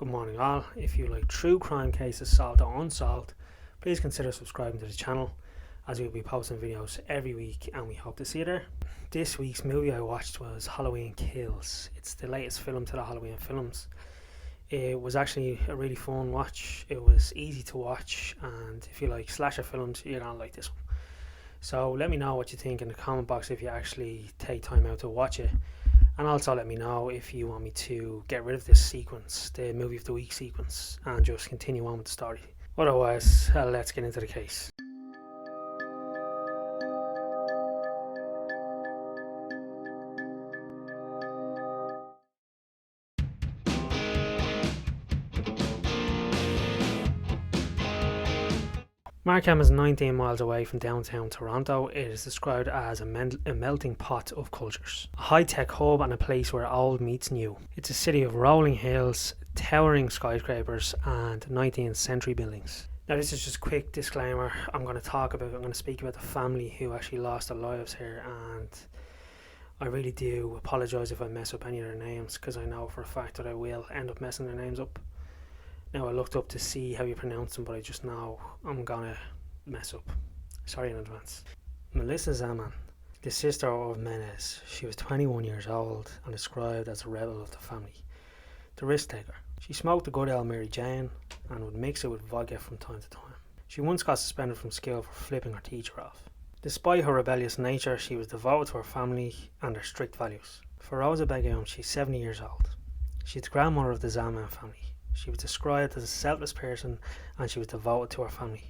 Good morning all. If you like true crime cases solved or unsolved, please consider subscribing to the channel as we'll be posting videos every week and we hope to see you there. This week's movie I watched was Halloween Kills. It's the latest film to the Halloween films. It was actually a really fun watch. It was easy to watch, and if you like slasher films, you're gonna like this one. So let me know what you think in the comment box if you actually take time out to watch it. And also let me know if you want me to get rid of this sequence, the movie of the week sequence, and just continue on with the story. Otherwise, let's get into the case. Markham is 19 miles away from downtown Toronto. It is described as a melting pot of cultures, a high-tech hub and a place where old meets new. It's a city of rolling hills, towering skyscrapers and 19th century buildings. Now this is just a quick disclaimer. I'm going to speak about the family who actually lost their lives here, and I really do apologise if I mess up any of their names, because I know for a fact that I will end up messing their names up. Now I looked up to see how you pronounce them, but I just know I'm gonna mess up. Sorry in advance. Melissa Zaman, the sister of Menhaz. She was 21 years old and described as a rebel of the family. The risk taker. She smoked the good old Mary Jane and would mix it with vodka from time to time. She once got suspended from school for flipping her teacher off. Despite her rebellious nature, she was devoted to her family and their strict values. For Rosa Begum, she's 70 years old. She's the grandmother of the Zaman family. She was described as a selfless person and she was devoted to her family.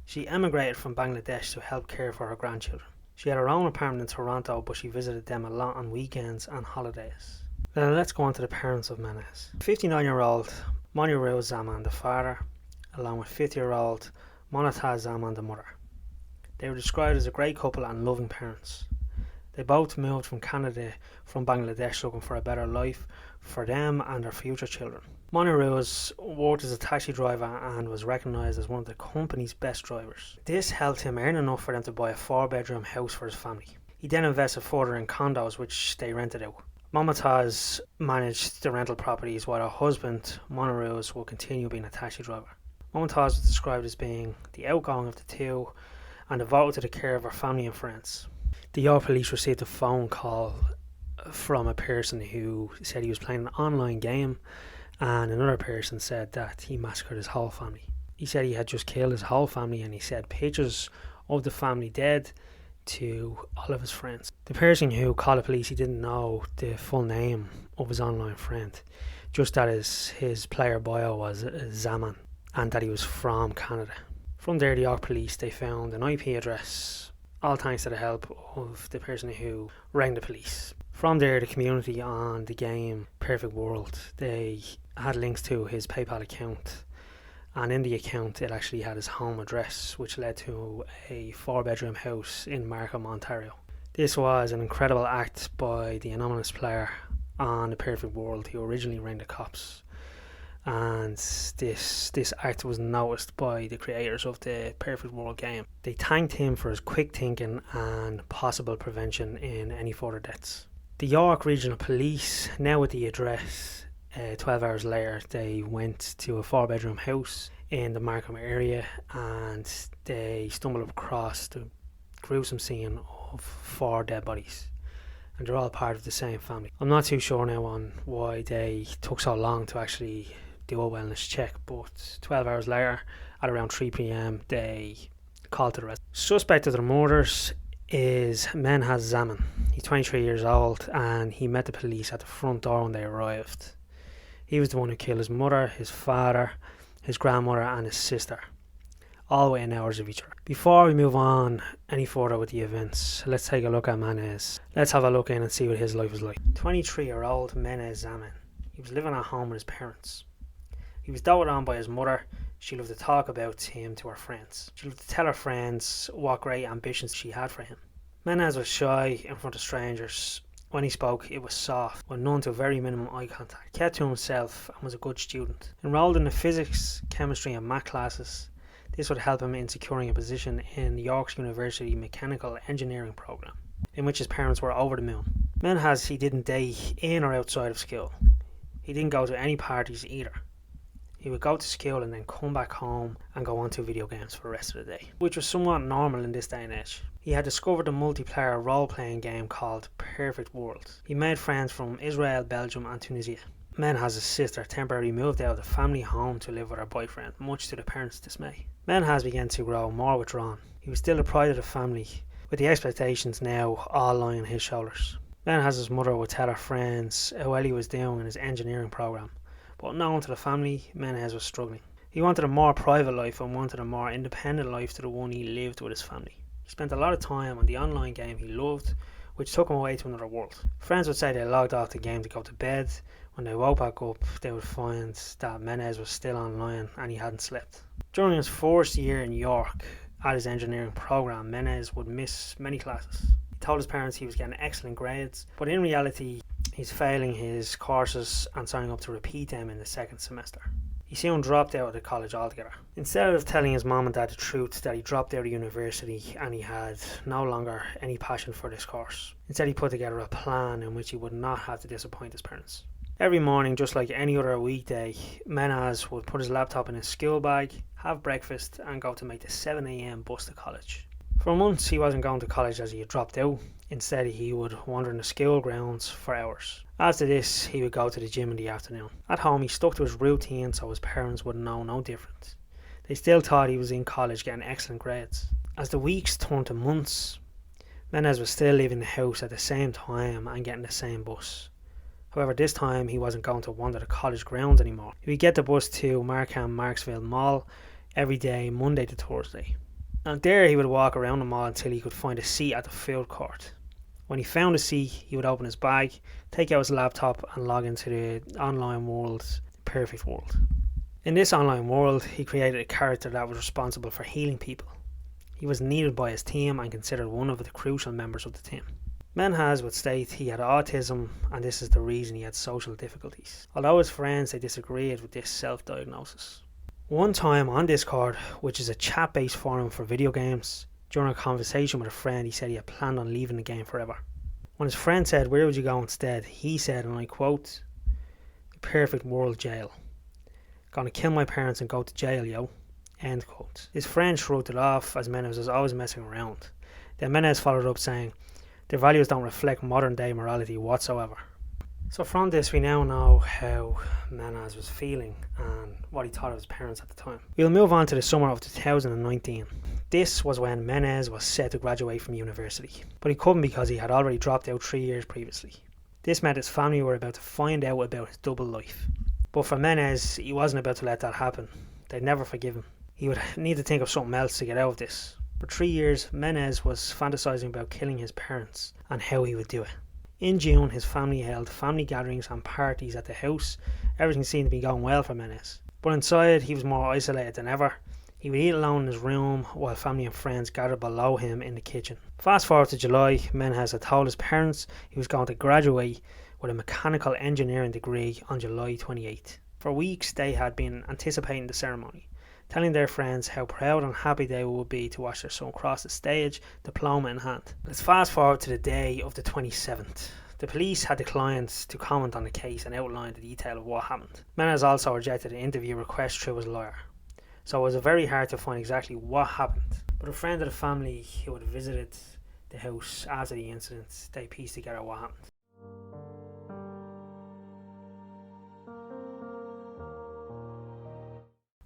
She emigrated from Bangladesh to help care for her grandchildren. She had her own apartment in Toronto, but she visited them a lot on weekends and holidays. Now let's go on to the parents of Menhaz. 59-year-old Menhaz Zaman, the father, along with 50-year-old Menhaz Zaman, the mother. They were described as a great couple and loving parents. They both moved from Canada from Bangladesh looking for a better life for them and their future children. Menhaz worked as a taxi driver and was recognised as one of the company's best drivers. This helped him earn enough for them to buy a 4-bedroom house for his family. He then invested further in condos which they rented out. Menhaz managed the rental properties while her husband, Menhaz, will continue being a taxi driver. Menhaz was described as being the outgoing of the two and devoted to the care of her family and friends. The York police received a phone call from a person who said he was playing an online game, and another person said that he massacred his whole family. He said he had just killed his whole family, and he sent pictures of the family dead to all of his friends. The person who called the police, he didn't know the full name of his online friend, just that his player bio was Zaman and that he was from Canada. From there, the York police, they found an IP address, all thanks to the help of the person who rang the police. From there, the community on the game Perfect World, they had links to his PayPal account, and in the account it actually had his home address, which led to a 4-bedroom house in Markham, Ontario. This was an incredible act by the anonymous player on the Perfect World who originally rang the cops, and this act was noticed by the creators of the Perfect World game. They thanked him for his quick thinking and possible prevention in any further deaths. The York Regional Police, now with the address, 12 hours later, they went to a 4-bedroom house in the Markham area and they stumbled across the gruesome scene of 4 dead bodies. And they're all part of the same family. I'm not too sure now on why they took so long to actually do a wellness check, but 12 hours later, at around 3 p.m, they called to the rest. Suspect of the murders is Menhaz Zaman. He's 23 years old and he met the police at the front door when they arrived. He was the one who killed his mother, his father, his grandmother and his sister, all within hours of each other. Before we move on any further with the events, let's take a look at Menhaz. Let's have a look in and see what his life was like. 23-year-old Menhaz Zaman. He was living at home with his parents. He was doted on by his mother. She loved to talk about him to her friends. She loved to tell her friends what great ambitions she had for him. Menhaz was shy in front of strangers. When he spoke, it was soft, with none to very minimum eye contact. He kept to himself and was a good student. Enrolled in the physics, chemistry and math classes, this would help him in securing a position in York's University Mechanical Engineering program, in which his parents were over the moon. Menhaz, he didn't date in or outside of school. He didn't go to any parties either. He would go to school and then come back home and go on to video games for the rest of the day, which was somewhat normal in this day and age. He had discovered a multiplayer role-playing game called Perfect World. He made friends from Israel, Belgium and Tunisia. Menhaz's sister temporarily moved out of the family home to live with her boyfriend, much to the parents' dismay. Menhaz began to grow more withdrawn. He was still the pride of the family, with the expectations now all lying on his shoulders. Menhaz's mother would tell her friends how well he was doing in his engineering program, but known to the family, Menhaz was struggling. He wanted a more private life and wanted a more independent life to the one he lived with his family. He spent a lot of time on the online game he loved, which took him away to another world. Friends would say they logged off the game to go to bed. When they woke back up, they would find that Menhaz was still online and he hadn't slept. During his first year in York at his engineering program, Menhaz would miss many classes. He told his parents he was getting excellent grades, but in reality, he's failing his courses and signing up to repeat them in the second semester. He soon dropped out of the college altogether. Instead of telling his mom and dad the truth that he dropped out of university and he had no longer any passion for this course, instead he put together a plan in which he would not have to disappoint his parents. Every morning, just like any other weekday, Menhaz would put his laptop in his school bag, have breakfast and go to make the 7 a.m. bus to college. For months he wasn't going to college as he had dropped out. Instead he would wander in the school grounds for hours. After this he would go to the gym in the afternoon. At home he stuck to his routine so his parents would know no different. They still thought he was in college getting excellent grades. As the weeks turned to months, Menhaz was still leaving the house at the same time and getting the same bus. However, this time he wasn't going to wander the college grounds anymore. He would get the bus to Markham Marksville Mall every day, Monday to Thursday. And there he would walk around the mall until he could find a seat at the food court. When he found a seat, he would open his bag, take out his laptop and log into the online world, Perfect World. In this online world, he created a character that was responsible for healing people. He was needed by his team and considered one of the crucial members of the team. Menhaz would state he had autism and this is the reason he had social difficulties. Although his friends they disagreed with this self-diagnosis. One time on Discord, which is a chat-based forum for video games, during a conversation with a friend he said he had planned on leaving the game forever. When his friend said where would you go instead, he said, and I quote, "The Perfect World jail. Gonna kill my parents and go to jail, yo." End quote. His friend shrugged it off as Menhaz was always messing around. Then Menhaz followed up saying, "Their values don't reflect modern day morality whatsoever." So from this we now know how Menhaz was feeling and what he thought of his parents at the time. We'll move on to the summer of 2019. This was when Menhaz was set to graduate from university, but he couldn't because he had already dropped out 3 years previously. This meant his family were about to find out about his double life. But for Menhaz, he wasn't about to let that happen. They'd never forgive him. He would need to think of something else to get out of this. For 3 years, Menhaz was fantasizing about killing his parents and how he would do it. In June, his family held family gatherings and parties at the house. Everything seemed to be going well for Menhaz. But inside, he was more isolated than ever. He would eat alone in his room while family and friends gathered below him in the kitchen. Fast forward to July, Menhaz had told his parents he was going to graduate with a mechanical engineering degree on July 28th. For weeks, they had been anticipating the ceremony, telling their friends how proud and happy they would be to watch their son cross the stage, diploma in hand. Let's fast forward to the day of the 27th. The police had declined to comment on the case and outlined the detail of what happened. Menhaz also rejected an interview request through his lawyer, so it was very hard to find exactly what happened. But a friend of the family who had visited the house after the incident, they pieced together what happened.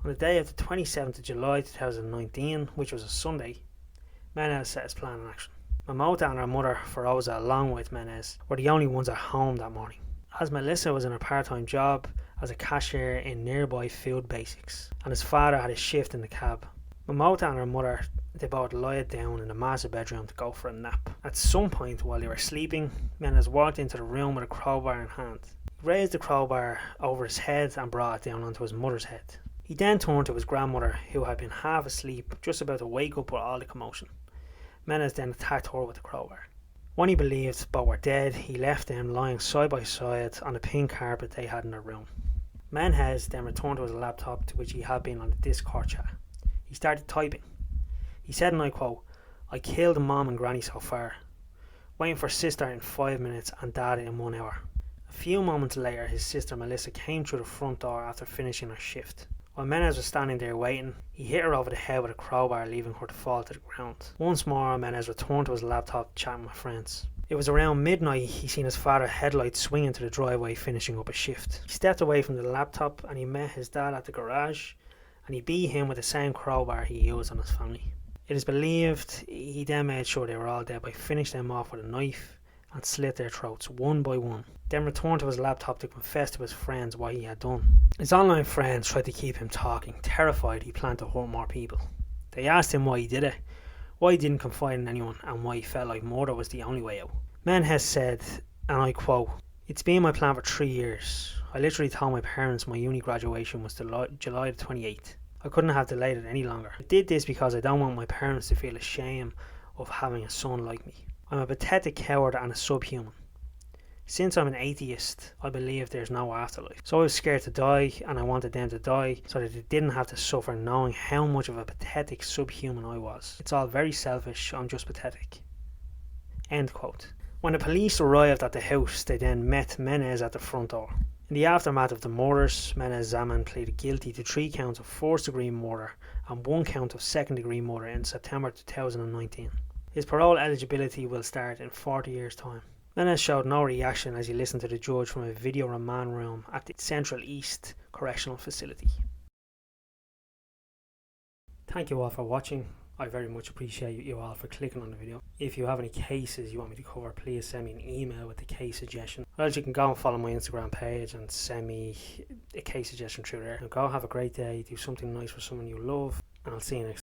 On the day of the 27th of July 2019, which was a Sunday, Menhaz set his plan in action. Mamota and her mother, Feroza, along with Menhaz, were the only ones at home that morning, as Melissa was in a part-time job as a cashier in nearby Food Basics, and his father had a shift in the cab. Mamota and her mother, they both lied down in the master bedroom to go for a nap. At some point while they were sleeping, Menhaz walked into the room with a crowbar in hand. He raised the crowbar over his head and brought it down onto his mother's head. He then turned to his grandmother, who had been half asleep, just about to wake up with all the commotion. Menhaz then attacked her with the crowbar. When he believed both were dead, he left them lying side by side on the pink carpet they had in their room. Menhaz then returned to his laptop, to which he had been on the Discord chat. He started typing. He said, and I quote, "I killed mom and granny so far. Waiting for sister in 5 minutes and dad in 1 hour. A A few moments later, his sister Melissa came through the front door after finishing her shift. While Menhaz was standing there waiting, he hit her over the head with a crowbar, leaving her to fall to the ground. Once more, Menhaz returned to his laptop, chatting with friends. It was around midnight he seen his father's headlights swing into the driveway, finishing up a shift. He stepped away from the laptop and he met his dad at the garage, and he beat him with the same crowbar he used on his family. It is believed he then made sure they were all dead by finishing them off with a knife and slit their throats one by one, then returned to his laptop to confess to his friends what he had done. His online friends tried to keep him talking, terrified he planned to hurt more people. They asked him why he did it, why he didn't confide in anyone, and why he felt like murder was the only way out. Menhaz said, and I quote, "It's been my plan for 3 years. I literally told my parents my uni graduation was July the 28th. I couldn't have delayed it any longer. I did this because I don't want my parents to feel ashamed of having a son like me. I'm a pathetic coward and a subhuman. Since I'm an atheist, I believe there's no afterlife. So I was scared to die, and I wanted them to die so that they didn't have to suffer knowing how much of a pathetic subhuman I was. It's all very selfish, I'm just pathetic." End quote. When the police arrived at the house, they then met Menhaz at the front door. In the aftermath of the murders, Menhaz Zaman pleaded guilty to 3 counts of first-degree murder and 1 count of second-degree murder in September 2019. His parole eligibility will start in 40 years' time. Menhaz showed no reaction as he listened to the judge from a video remand room at the Central East Correctional Facility. Thank you all for watching. I very much appreciate you all for clicking on the video. If you have any cases you want me to cover, please send me an email with the case suggestion. Or else you can go and follow my Instagram page and send me a case suggestion through there. Now go have a great day, do something nice for someone you love, and I'll see you next time.